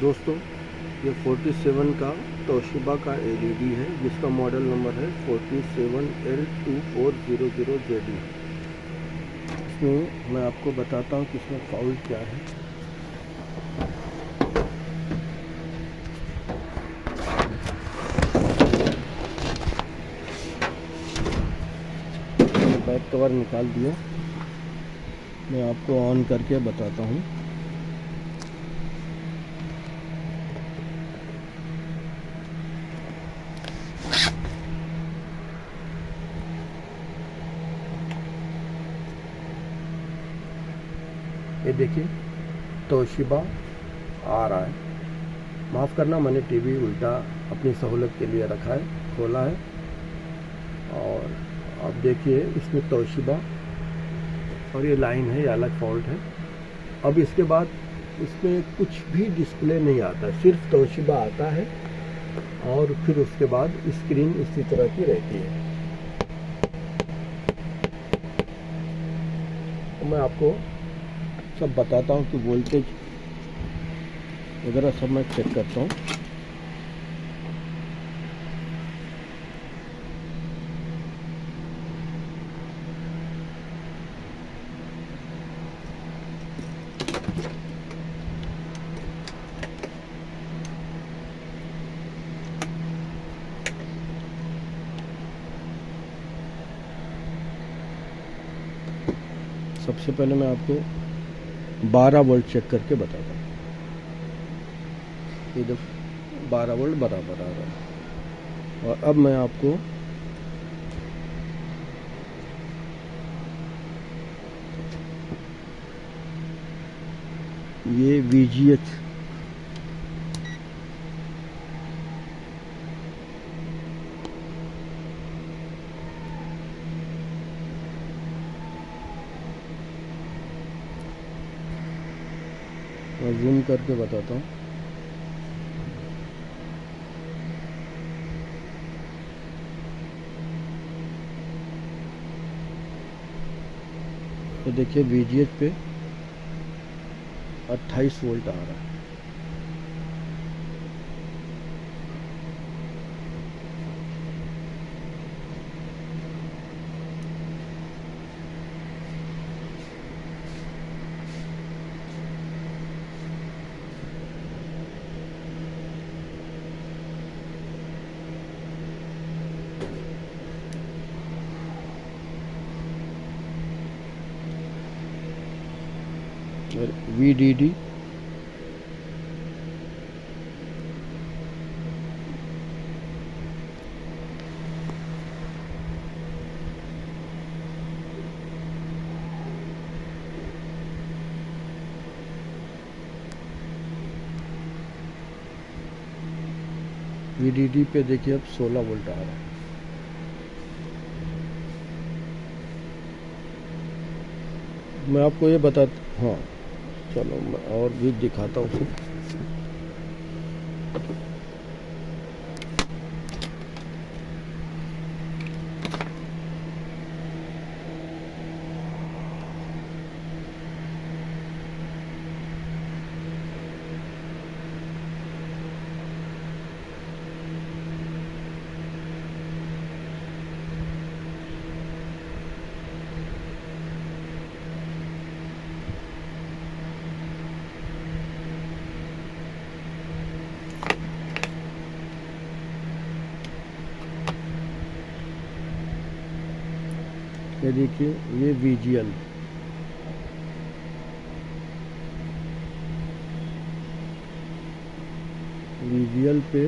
दोस्तों ये 47 का तोशिबा का एलईडी है जिसका मॉडल नंबर है 47L2400ZE। इसमें मैं आपको बताता हूँ कि इसमें फॉल्ट क्या है। बैक कवर निकाल दिया, मैं आपको ऑन करके बताता हूँ। ये देखिए तोशिबा आ रहा है। माफ़ करना, मैंने टीवी उल्टा अपनी सहूलत के लिए रखा है, खोला है। और अब देखिए इसमें तोशिबा और ये लाइन है, ये अलग फॉल्ट है। अब इसके बाद इसमें कुछ भी डिस्प्ले नहीं आता, सिर्फ तोशिबा आता है और फिर उसके बाद स्क्रीन इसी तरह की रहती है। तो मैं आपको सब बताता हूँ कि वोल्टेज वगैरह सब मैं चेक करता हूँ। सबसे पहले मैं आपको 12 वोल्ट चेक करके बताता हूँ। ये देखो 12 वोल्ट बराबर आ रहा है। और अब मैं आपको ये VGH मैं जूम करके बताता हूँ। तो देखिए VGH पे 28 वोल्ट आ रहा है। और VDD VDD पे देखिए अब 16 वोल्ट आ रहा है। मैं आपको ये हाँ चलो मैं और भी दिखाता हूँ। ये देखिए ये VGL पे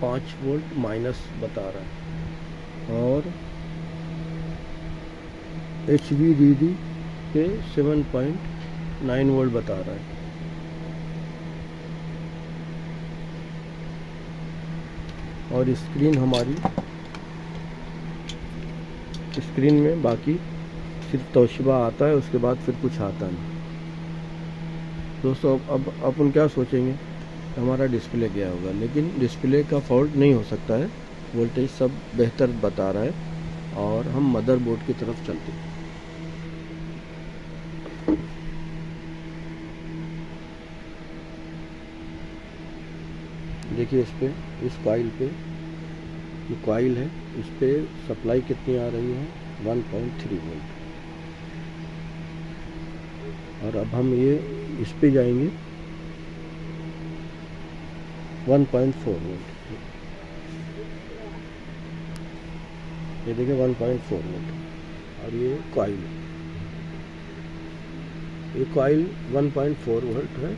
5 वोल्ट माइनस बता रहा है। और HVDD पे 7.9 वोल्ट बता रहा है। और स्क्रीन में बाकी सिर्फ तोशिबा आता है, उसके बाद फिर कुछ आता नहीं। दोस्तों अब अपन क्या सोचेंगे, हमारा डिस्प्ले गया होगा, लेकिन डिस्प्ले का फॉल्ट नहीं हो सकता है। वोल्टेज सब बेहतर बता रहा है और हम मदरबोर्ड की तरफ चलते हैं। देखिए इस पे, इस कॉइल पे, ये कॉइल है, इस पे सप्लाई कितनी आ रही है, 1.3 वोल्ट। और अब हम ये इस पे जाएंगे 1.4 वोल्ट। ये देखिए 1.4 वोल्ट। और ये कॉइल 1.4 वोल्ट है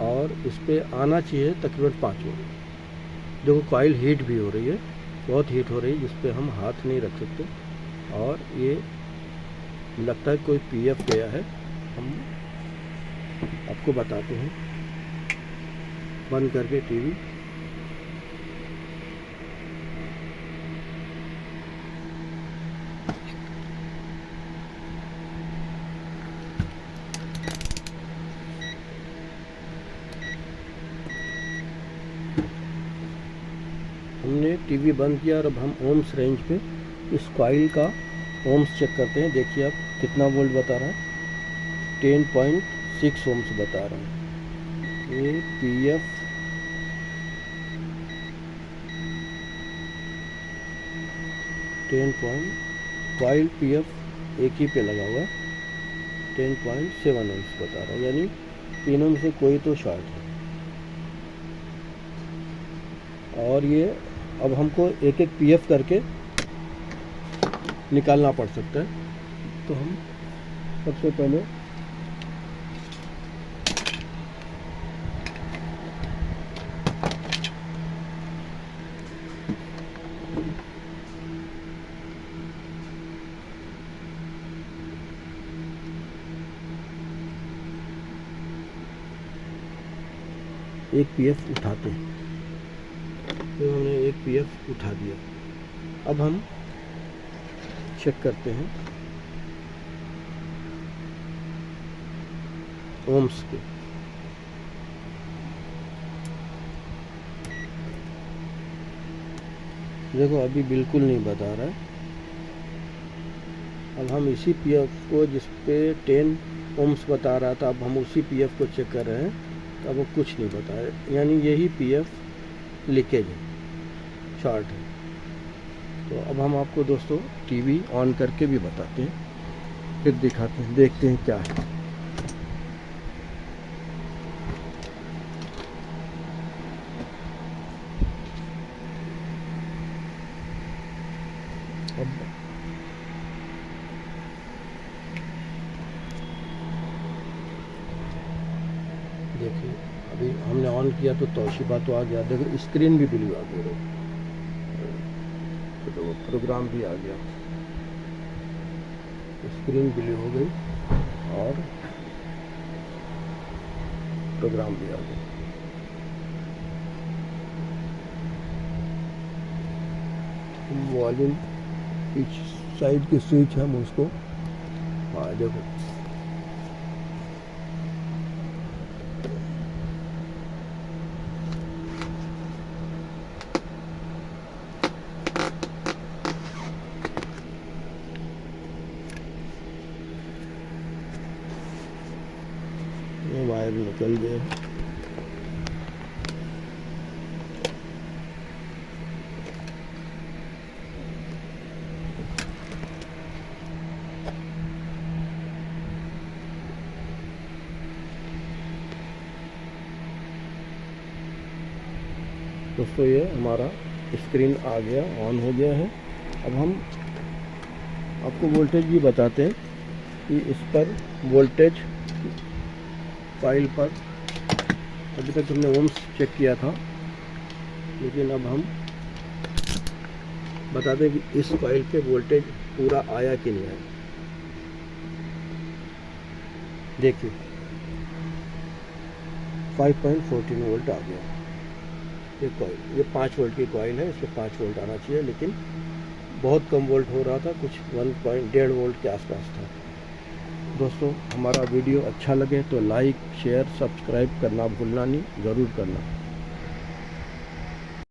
और इस पे आना चाहिए तकरीबन 5 वोल्ट। देखो कॉइल हीट भी हो रही है, बहुत हीट हो रही है, जिस पे हम हाथ नहीं रख सकते। और ये लगता है कोई पीएफ गया है, हम आपको बताते हैं। बंद करके टीवी, हमने टीवी बंद किया और अब हम ओम्स रेंज पे इस कॉइल का ओम्स चेक करते हैं। देखिए आप कितना वोल्ट बता रहा है, 10.6 ओम्स बता रहा है। ये पीएफ कॉइल पीएफ एक ही पे लगा हुआ है, 10.7 ओम्स बता रहा है, यानी तीनों में से कोई तो शॉर्ट है। और ये अब हमको एक एक पीएफ करके निकालना पड़ सकता है। तो हम सबसे पहले एक पीएफ उठाते हैं। तो हमने एक पीएफ उठा दिया। अब हम चेक करते हैं ओम्स के। देखो अभी बिल्कुल नहीं बता रहा है। अब हम इसी पीएफ को, जिस पे 10 ओम्स बता रहा था, अब हम उसी पीएफ को चेक कर रहे हैं, तो अब वो कुछ नहीं बता रहा, यानी यही पीएफ लीकेज है, शॉर्ट है। तो अब हम आपको दोस्तों टीवी ऑन करके भी बताते हैं, फिर दिखाते हैं, देखते हैं क्या है। अब देखिए अभी हमने ऑन किया तो तोशिबा तो आ गया, देखो स्क्रीन भी ब्लू आ गई, तो प्रोग्राम भी आ गया, स्क्रीन ब्लू हो गई और प्रोग्राम भी आ गया। वॉल्यूम इस साइड की स्विच है, हम उसको, हाँ देखो ये वायर निकल गया। दोस्तों ये हमारा स्क्रीन आ गया, ऑन हो गया है। अब हम आपको वोल्टेज भी बताते हैं कि इस पर वोल्टेज कॉइल पर, अभी तक हमने ओम्स चेक किया था, लेकिन अब हम बता दें कि इस कॉइल पे वोल्टेज पूरा आया कि नहीं आया। देखिए 5.14 वोल्ट आ गया। ये कॉइल, ये 5 वोल्ट की कॉइल है, इसमें 5 वोल्ट आना चाहिए, लेकिन बहुत कम वोल्ट हो रहा था, कुछ 1.5 वोल्ट के आसपास था। दोस्तों हमारा वीडियो अच्छा लगे तो लाइक, शेयर, सब्सक्राइब करना भूलना नहीं, ज़रूर करना।